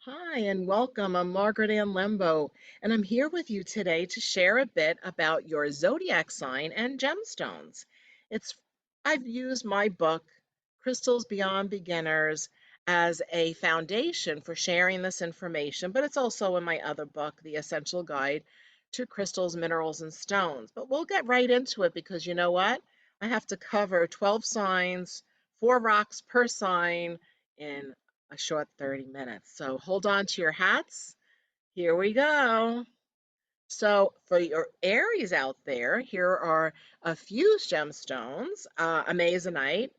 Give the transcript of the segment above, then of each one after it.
Hi and welcome. I'm Margaret Ann, and I'm here with you today to share a bit about your zodiac sign and gemstones. It's I've used my book, Crystals Beyond Beginners, as a foundation for sharing this information, but it's also in my other book, The Essential Guide to Crystals, Minerals, and Stones. But we'll get right into it because you know what? I have to cover 12 signs, 4 rocks per sign in a short 30 minutes. So hold on to your hats. Here we go. So for your Aries out there, here are a few gemstones, Amazonite,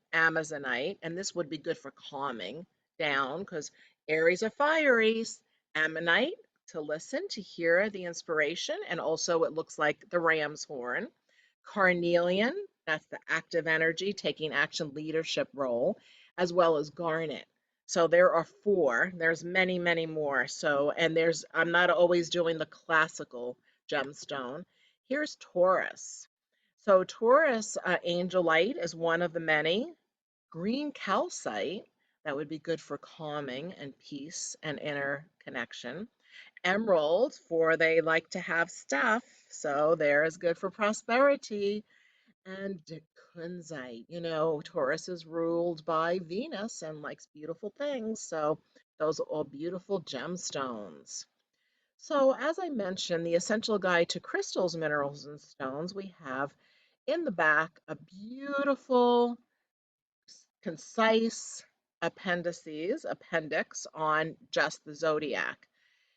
and this would be good for calming down because Aries are fiery. Ammonite to listen, to hear the inspiration, and also it looks like the ram's horn. Carnelian, that's the active energy, taking action leadership role, as well as garnet. So there are four. There's many, many more. So, and I'm not always doing the classical gemstone. Here's Taurus. So Taurus angelite is one of the many. Green calcite, that would be good for calming and peace and inner connection. Emerald, for they like to have stuff, so there is good for prosperity. And kunzite, Taurus is ruled by Venus and likes beautiful things, so those are all beautiful gemstones. So, as I mentioned, the essential guide to crystals, minerals, and stones, we have in the back a beautiful, concise appendix on just the zodiac.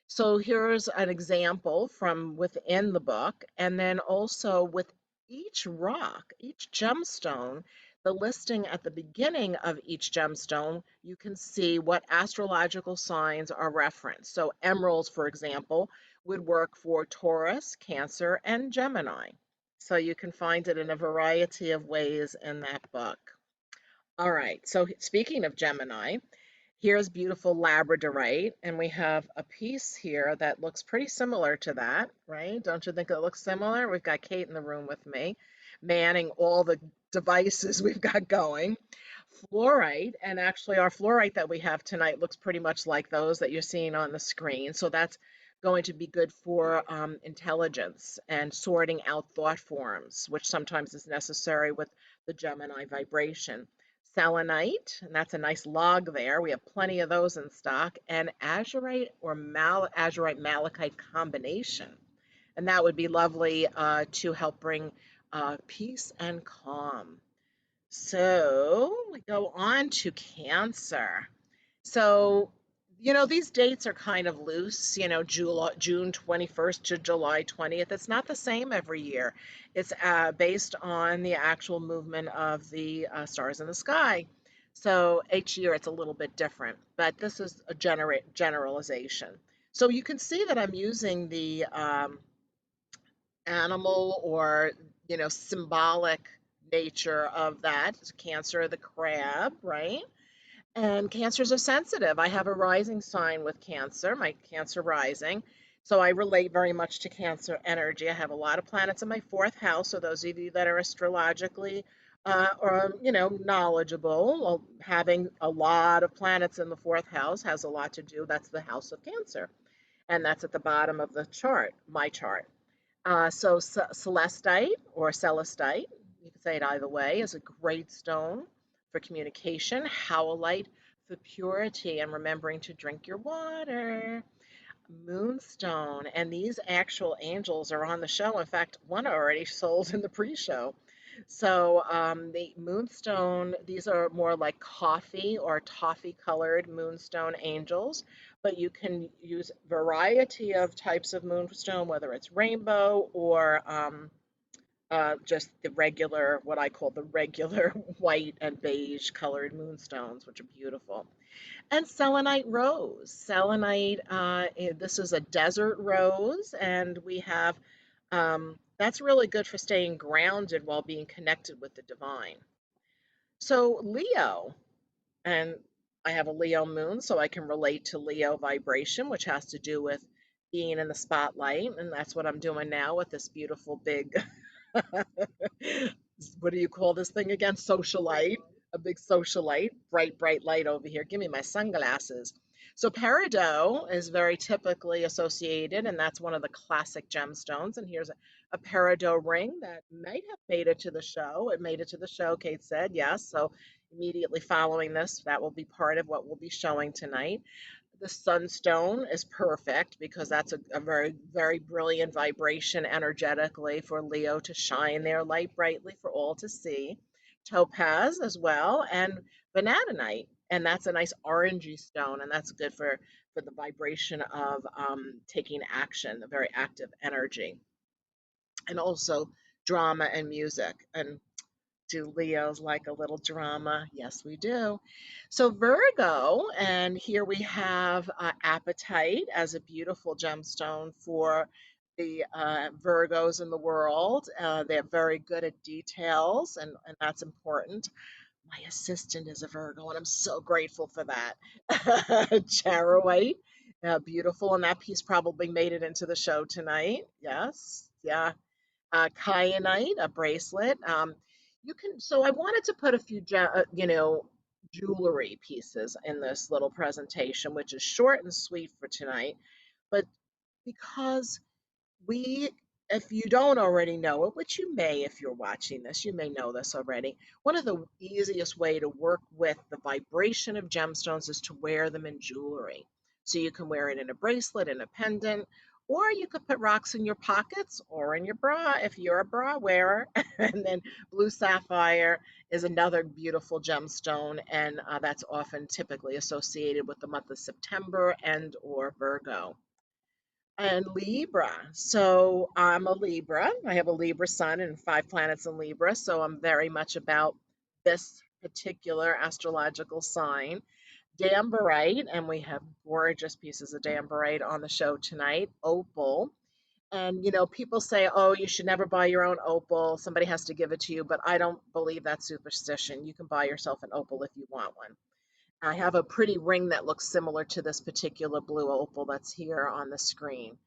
So here's an example from within the book, and then also with each rock, each gemstone, the listing at the beginning of each gemstone, you can see what astrological signs are referenced. So emeralds, for example, would work for Taurus, Cancer, and Gemini. So you can find it in a variety of ways in that book. All right, so speaking of Gemini, here's beautiful Labradorite, and we have a piece here that looks pretty similar to that, right? Don't you think it looks similar? We've got Kate in the room with me, manning all the devices we've got going. Fluorite, and actually our fluorite that we have tonight looks pretty much like those that you're seeing on the screen. So that's going to be good for intelligence and sorting out thought forms, which sometimes is necessary with the Gemini vibration. Selenite, and that's a nice log there. We have plenty of those in stock. And azurite or azurite malachite combination. And that would be lovely to help bring peace and calm. So we go on to Cancer. So, these dates are kind of loose, June 21st to July 20th. It's not the same every year. It's based on the actual movement of the stars in the sky. So each year it's a little bit different, but this is a generalization. So you can see that I'm using the animal or symbolic nature of that. Cancer, the crab, right? And cancers are sensitive. I have a rising sign with Cancer, my Cancer rising. So I relate very much to Cancer energy. I have a lot of planets in my fourth house. So those of you that are astrologically or knowledgeable, well, having a lot of planets in the fourth house has a lot to do. That's the house of Cancer, and that's at the bottom of the chart, my chart. So Celestite or Celestite, you can say it either way, is a great stone for communication. Howlite for purity and remembering to drink your water. Moonstone, and these actual angels are on the show. In fact, one already sold in the pre-show. So the moonstone, these are more like coffee or toffee colored moonstone angels, but you can use variety of types of moonstone, whether it's rainbow or just the regular, what I call the regular white and beige colored moonstones, which are beautiful. And Selenite Rose. Selenite, this is a desert rose, and we have that's really good for staying grounded while being connected with the divine. So, Leo, and I have a Leo moon, so I can relate to Leo vibration, which has to do with being in the spotlight, and that's what I'm doing now with this beautiful big, what do you call this thing again? Socialite, a big socialite, bright, bright light over here. Give me my sunglasses. So peridot is very typically associated, and that's one of the classic gemstones. And here's a peridot ring that might have made it to the show. It made it to the show, Kate said, yes. So immediately following this, that will be part of what we'll be showing tonight. The sunstone is perfect because that's a very, very brilliant vibration energetically for Leo to shine their light brightly for all to see. Topaz as well, and vanadinite, and that's a nice orangey stone, and that's good for the vibration of taking action, a very active energy, and also drama and music. And do Leos like a little drama? Yes, we do. So Virgo, and here we have apatite as a beautiful gemstone for the Virgos in the world. They're very good at details, and that's important. My assistant is a Virgo, and I'm so grateful for that. Charoite, beautiful, and that piece probably made it into the show tonight. Yes, yeah. Kyanite, a bracelet. You can. So I wanted to put a few, jewelry pieces in this little presentation, which is short and sweet for tonight. But because we, if you don't already know it, which you may if you're watching this, you may know this already. One of the easiest way to work with the vibration of gemstones is to wear them in jewelry. So you can wear it in a bracelet, in a pendant, or you could put rocks in your pockets or in your bra if you're a bra wearer. And then blue sapphire is another beautiful gemstone, and that's often typically associated with the month of September and or Virgo. And Libra. So I'm a Libra. I have a Libra sun and 5 planets in Libra. So I'm very much about this particular astrological sign. Dambarite, and we have gorgeous pieces of dambarite on the show tonight. Opal. And people say, oh, you should never buy your own opal. Somebody has to give it to you. But I don't believe that superstition. You can buy yourself an opal if you want one. I have a pretty ring that looks similar to this particular blue opal that's here on the screen.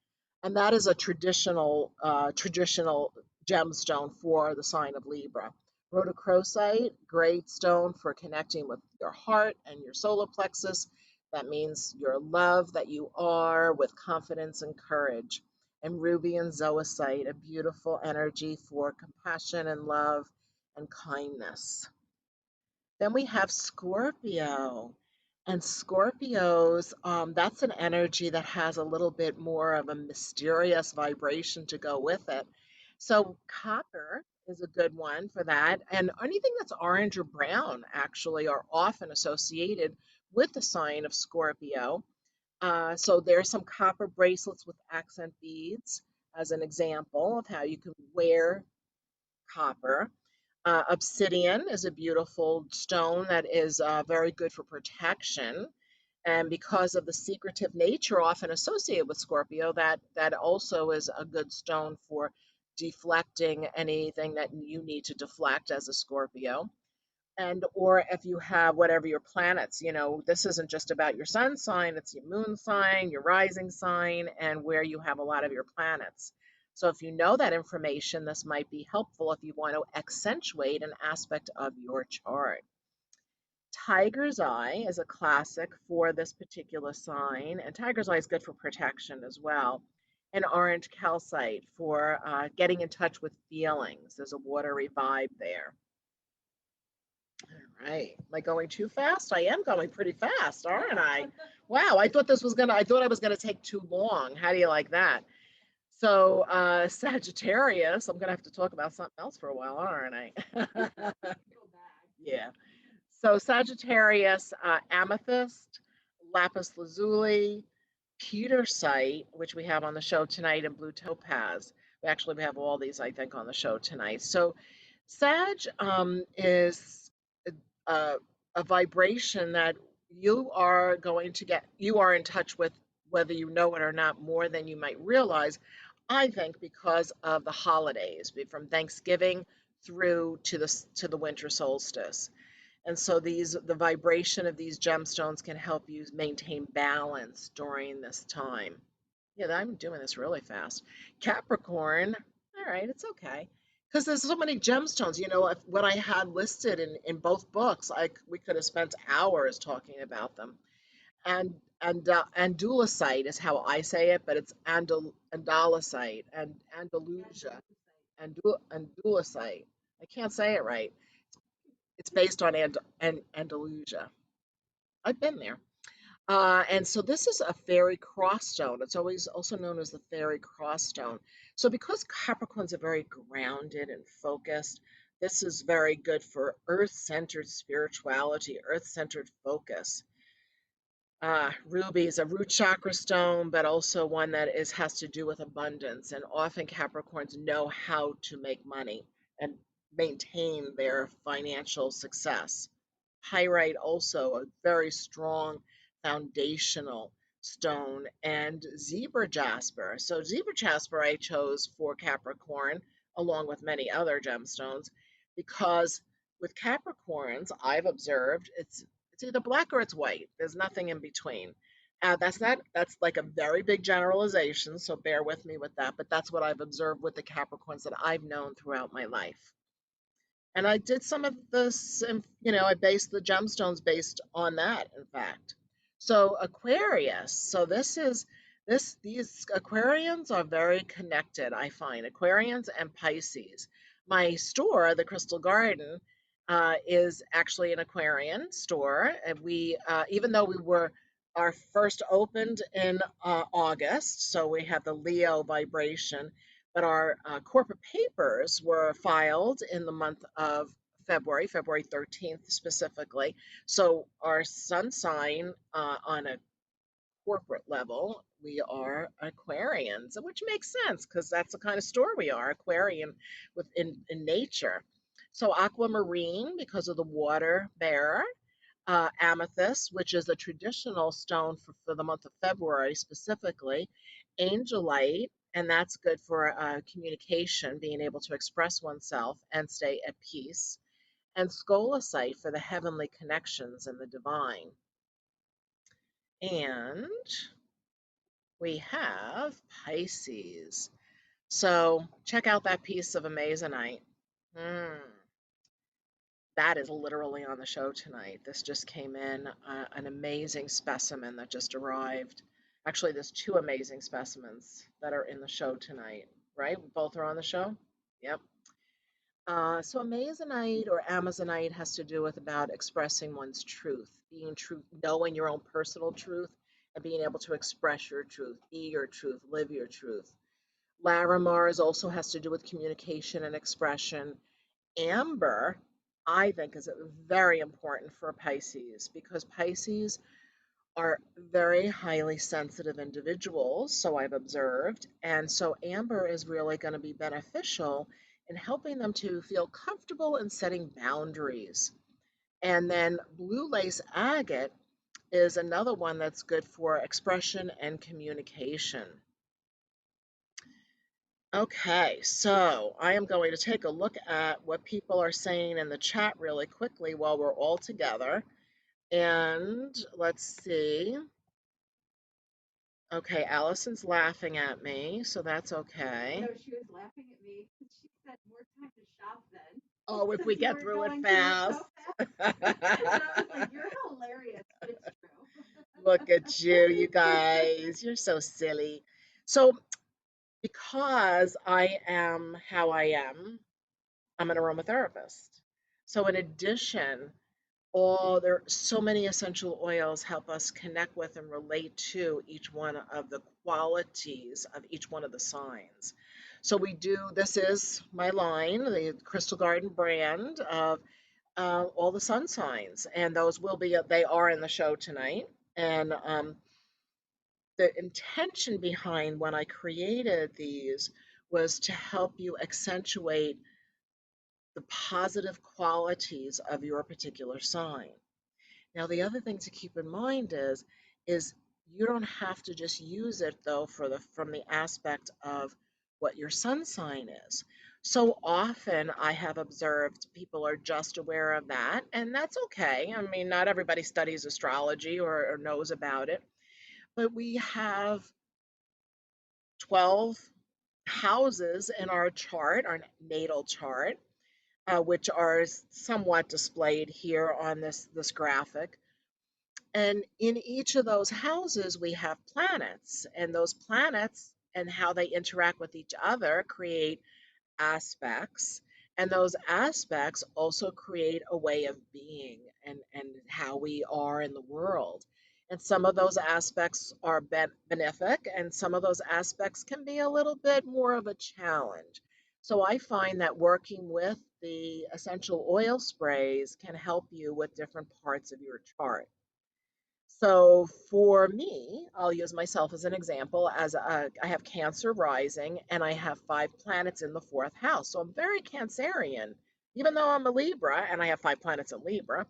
And that is a traditional gemstone for the sign of Libra. Rhodochrosite, great stone for connecting with your heart and your solar plexus. That means your love that you are with confidence and courage. And ruby and zoisite, a beautiful energy for compassion and love and kindness. Then we have Scorpio. And Scorpios, that's an energy that has a little bit more of a mysterious vibration to go with it. So copper is a good one for that. And anything that's orange or brown actually are often associated with the sign of Scorpio. So there are some copper bracelets with accent beads as an example of how you can wear copper. Obsidian is a beautiful stone that is very good for protection. And because of the secretive nature often associated with Scorpio, that also is a good stone for deflecting anything that you need to deflect as a Scorpio. And or if you have whatever your planets, this isn't just about your sun sign, it's your moon sign, your rising sign, and where you have a lot of your planets. So if you know that information, this might be helpful if you want to accentuate an aspect of your chart. Tiger's eye is a classic for this particular sign, and tiger's eye is good for protection as well. And orange calcite for getting in touch with feelings. There's a watery vibe there. All right. Am I going too fast? I am going pretty fast, aren't I? Wow, I thought I was gonna take too long. How do you like that? So Sagittarius, I'm gonna have to talk about something else for a while, aren't I? Yeah. So Sagittarius, amethyst, lapis lazuli, Petersite, which we have on the show tonight, and blue topaz. We have all these, I think, on the show tonight. So Sag is a, a vibration that you are in touch with, whether you know it or not, more than you might realize. I think because of the holidays, from Thanksgiving through to the winter solstice. And so the vibration of these gemstones can help you maintain balance during this time. Yeah, I'm doing this really fast. Capricorn, all right, it's okay. Because there's so many gemstones. What I had listed in both books, we could have spent hours talking about them. Andalusite is how I say it, but it's Andalusite and Andalusia Andalusite. I can't say it right. It's based on Andalusia. I've been there. And so this is a fairy cross stone. It's always also known as the fairy cross stone. So because Capricorns are very grounded and focused, this is very good for earth-centered spirituality, earth-centered focus. Ruby is a root chakra stone, but also one that has to do with abundance. And often Capricorns know how to make money and maintain their financial success. Pyrite also a very strong foundational stone, and zebra jasper. So zebra jasper I chose for Capricorn along with many other gemstones because with Capricorns I've observed it's either black or it's white. There's nothing in between. That's like a very big generalization, so bear with me with that, but that's what I've observed with the Capricorns that I've known throughout my life. And I did some of this, I based the gemstones based on that, in fact. So Aquarius, so these Aquarians are very connected, I find, Aquarians and Pisces. My store, the Crystal Garden, is actually an Aquarian store. And even though we were our first opened in August, so we have the Leo vibration, but our corporate papers were filed in the month of February 13th specifically. So our sun sign on a corporate level, we are Aquarians, which makes sense because that's the kind of store we are, Aquarian in nature. So aquamarine because of the water bearer, amethyst, which is a traditional stone for the month of February specifically, angelite, and that's good for communication, being able to express oneself and stay at peace, and scolasite for the heavenly connections and the divine. And we have Pisces. So check out that piece of amazonite. Hmm. That is literally on the show tonight. This just came in, an amazing specimen that just arrived. Actually, there's two amazing specimens that are in the show tonight, right? Both are on the show? Yep. So amazonite or amazonite has to do with about expressing one's truth, being true, knowing your own personal truth, and being able to express your truth, be your truth, live your truth. Larimars also has to do with communication and expression. Amber, I think, is very important for Pisces because Pisces are very highly sensitive individuals, so I've observed. And so amber is really going to be beneficial in helping them to feel comfortable in setting boundaries. And then blue lace agate is another one that's good for expression and communication. Okay, so I am going to take a look at what people are saying in the chat really quickly while we're all together. And let's see. Okay, Allison's laughing at me, so that's okay. No, she was laughing at me because she said more time to shop then. Oh, if we Since you get were through it going through it fast. so fast. And I was like, you're hilarious, but it's true. Look at you, you guys. You're so silly. So, because I am how I am, I'm an aromatherapist. So, in addition, there are so many essential oils help us connect with and relate to each one of the qualities of each one of the signs. So this is my line, the Crystal Garden brand of all the sun signs, and they are in the show tonight. And the intention behind when I created these was to help you accentuate the positive qualities of your particular sign. Now, the other thing to keep in mind is you don't have to just use it though from the aspect of what your sun sign is. So often I have observed people are just aware of that, and that's okay. I mean, not everybody studies astrology or knows about it, but we have 12 houses in our chart, our natal chart, which are somewhat displayed here on this graphic. And in each of those houses, we have planets, and those planets and how they interact with each other create aspects, and those aspects also create a way of being and how we are in the world. And some of those aspects are benefic, and some of those aspects can be a little bit more of a challenge. So I find that working with the essential oil sprays can help you with different parts of your chart. So for me, I'll use myself as an example. I have Cancer rising, and I have 5 planets in the fourth house. So I'm very Cancerian, even though I'm a Libra and I have 5 planets in Libra,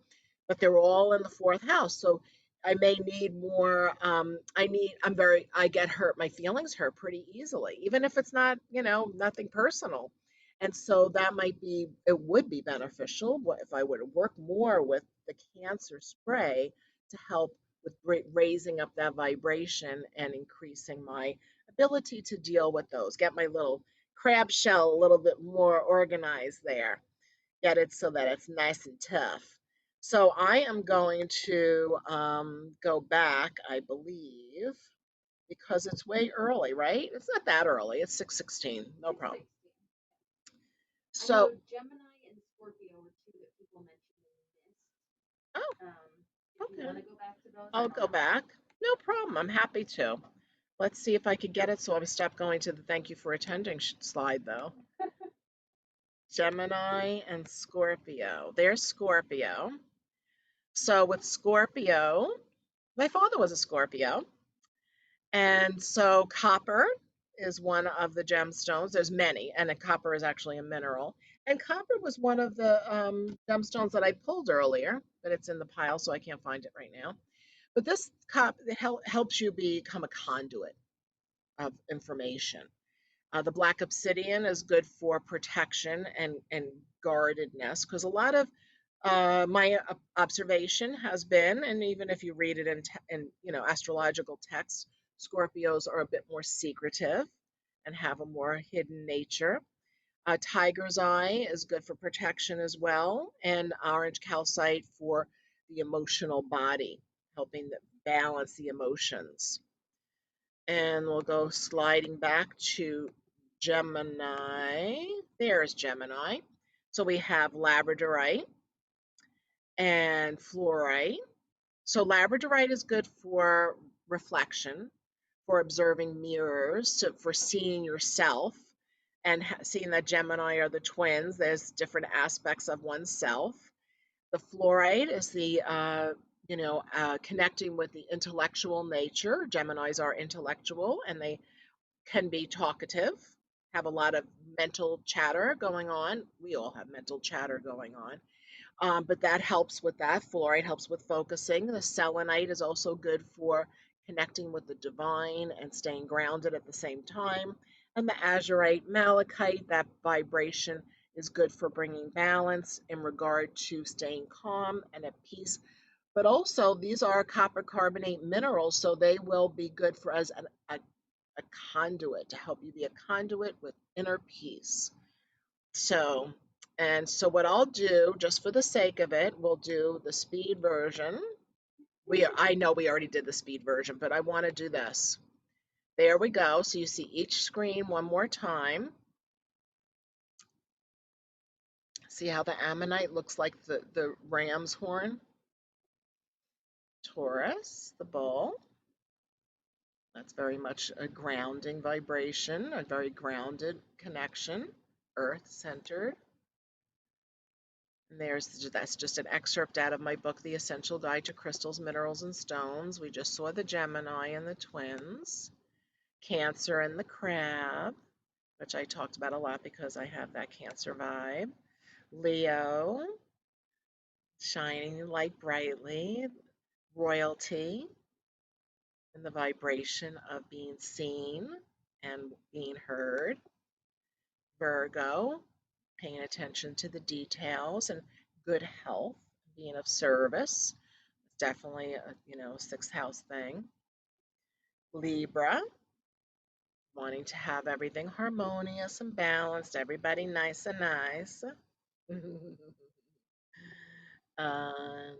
but they're all in the fourth house. So I may need more. I get hurt. My feelings hurt pretty easily, even if it's not, nothing personal. And so it would be beneficial if I would work more with the Cancer spray to help with raising up that vibration and increasing my ability to deal with those. Get my little crab shell a little bit more organized there. Get it so that it's nice and tough. So I am going to go back, I believe, because it's way early, right? It's not that early. It's 6:16. No problem. 6:16. I So, know Gemini and Scorpio were two that people mentioned in the list. oh, If you okay. want to go back to those, I I'll don't go know. back. No problem. I'm happy to. Let's see if I could get it so I stop going to the thank you for attending slide, though. Gemini and Scorpio. There's Scorpio. So with Scorpio, my father was a Scorpio. And so copper is one of the gemstones. There's many, and copper is actually a mineral. And copper was one of the gemstones that I pulled earlier, but it's in the pile, so I can't find it right now. But this helps you become a conduit of information. The black obsidian is good for protection and guardedness because a lot of my observation has been, and even if you read it in astrological texts, Scorpios are a bit more secretive and have a more hidden nature. Tiger's eye is good for protection as well, and orange calcite for the emotional body, helping balance the emotions. And we'll go sliding back to Gemini. There's Gemini. So we have Labradorite and Fluorite. So Labradorite is good for reflection, for observing mirrors, for seeing yourself and seeing that Gemini are the twins. There's different aspects of oneself. The fluorite is the connecting with the intellectual nature. Geminis are intellectual and they can be talkative, have a lot of mental chatter going on. We all have mental chatter going on. But that helps with that. Fluorite helps with focusing. The selenite is also good for connecting with the divine and staying grounded at the same time. And the azurite, malachite, that vibration is good for bringing balance in regard to staying calm and at peace. But also, these are copper carbonate minerals, so they will be good for us a conduit to help you be a conduit with inner peace. So, and so what I'll do, just for the sake of it, we'll do the speed version. I know we already did the speed version, but I want to do this. There we go. So you see each screen one more time. See how the ammonite looks like the ram's horn? Taurus, the bull. That's very much a grounding vibration, a very grounded connection, earth-centered. And that's just an excerpt out of my book, The Essential Guide to Crystals, Minerals, and Stones. We just saw the Gemini and the twins, Cancer and the crab, which I talked about a lot because I have that Cancer vibe. Leo, shining light brightly, royalty, and the vibration of being seen and being heard. Virgo, paying attention to the details and good health, being of service. It's definitely a sixth house thing. Libra, wanting to have everything harmonious and balanced, everybody nice and nice. And um,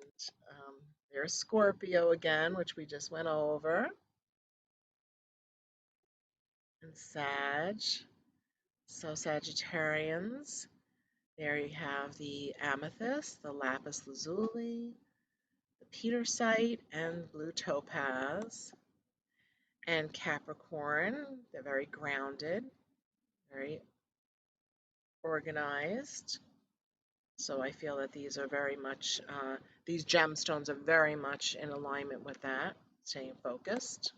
Here's Scorpio again, which we just went over. And Sag. So Sagittarians, there you have the amethyst, the lapis lazuli, the peridot, and blue topaz. And Capricorn, they're very grounded, very organized. So I feel that these are very much, these gemstones are very much in alignment with that, staying focused.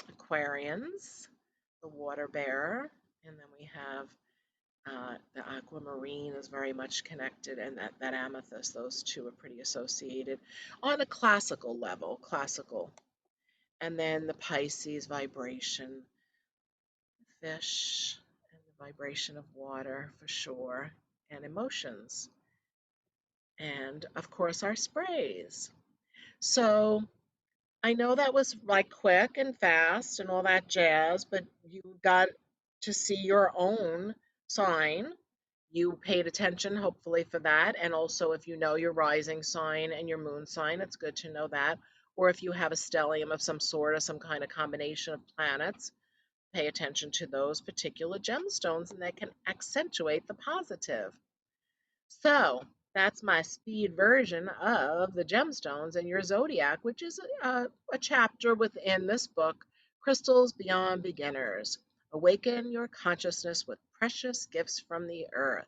Aquarians, the water bearer, and then we have the aquamarine is very much connected, and that amethyst, those two are pretty associated on a classical level, classical. And then the Pisces vibration, fish, and the vibration of water for sure, and emotions. And of course, our sprays. So I know that was like quick and fast and all that jazz, but you got to see your own sign. You paid attention, hopefully, for that. And also, if you know your rising sign and your moon sign, it's good to know that. Or if you have a stellium of some sort or some kind of combination of planets, pay attention to those particular gemstones and they can accentuate the positive. So that's my speed version of the gemstones and your zodiac, which is a chapter within this book, Crystals Beyond Beginners. Awaken your consciousness with precious gifts from the earth.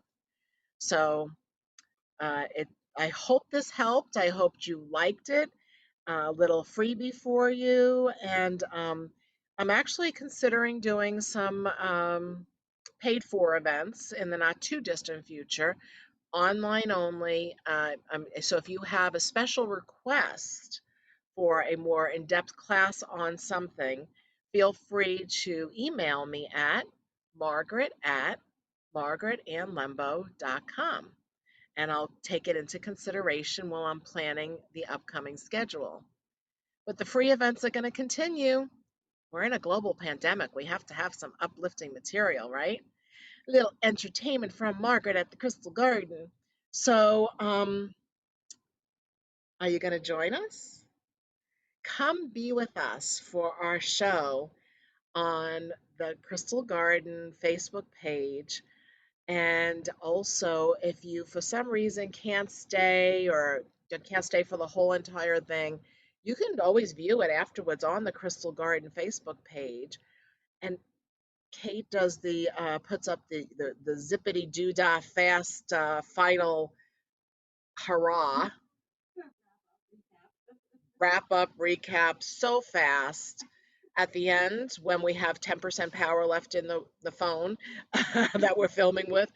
So it. I hope this helped. I hoped you liked it. A little freebie for you, and I'm actually considering doing some paid for events in the not too distant future, online only. So if you have a special request for a more in-depth class on something, feel free to email me at margaret@margaretannlembo.com, and I'll take it into consideration while I'm planning the upcoming schedule. But the free events are going to continue. We're in a global pandemic. We have to have some uplifting material, right? A little entertainment from Margaret at the Crystal Garden. So, are you going to join us? Come be with us for our show on the Crystal Garden Facebook page. And also, if you for some reason can't stay or can't stay for the whole entire thing, you can always view it afterwards on the Crystal Garden Facebook page. And Kate does the puts up the zippity doo dah fast final hurrah wrap up recap so fast at the end when we have 10% power left in the phone that we're filming with,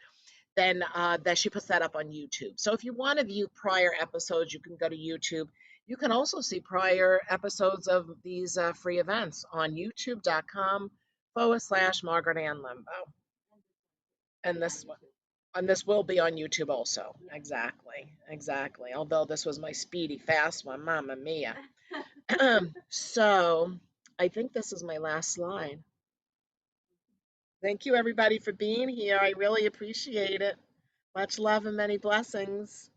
then that she puts that up on YouTube. So if you want to view prior episodes, you can go to YouTube. You can also see prior episodes of these free events on youtube.com/Margaret Ann Lembo. And this will be on YouTube also. Exactly, exactly. Although this was my speedy fast one, Mamma Mia. So I think this is my last slide. Thank you everybody for being here. I really appreciate it. Much love and many blessings.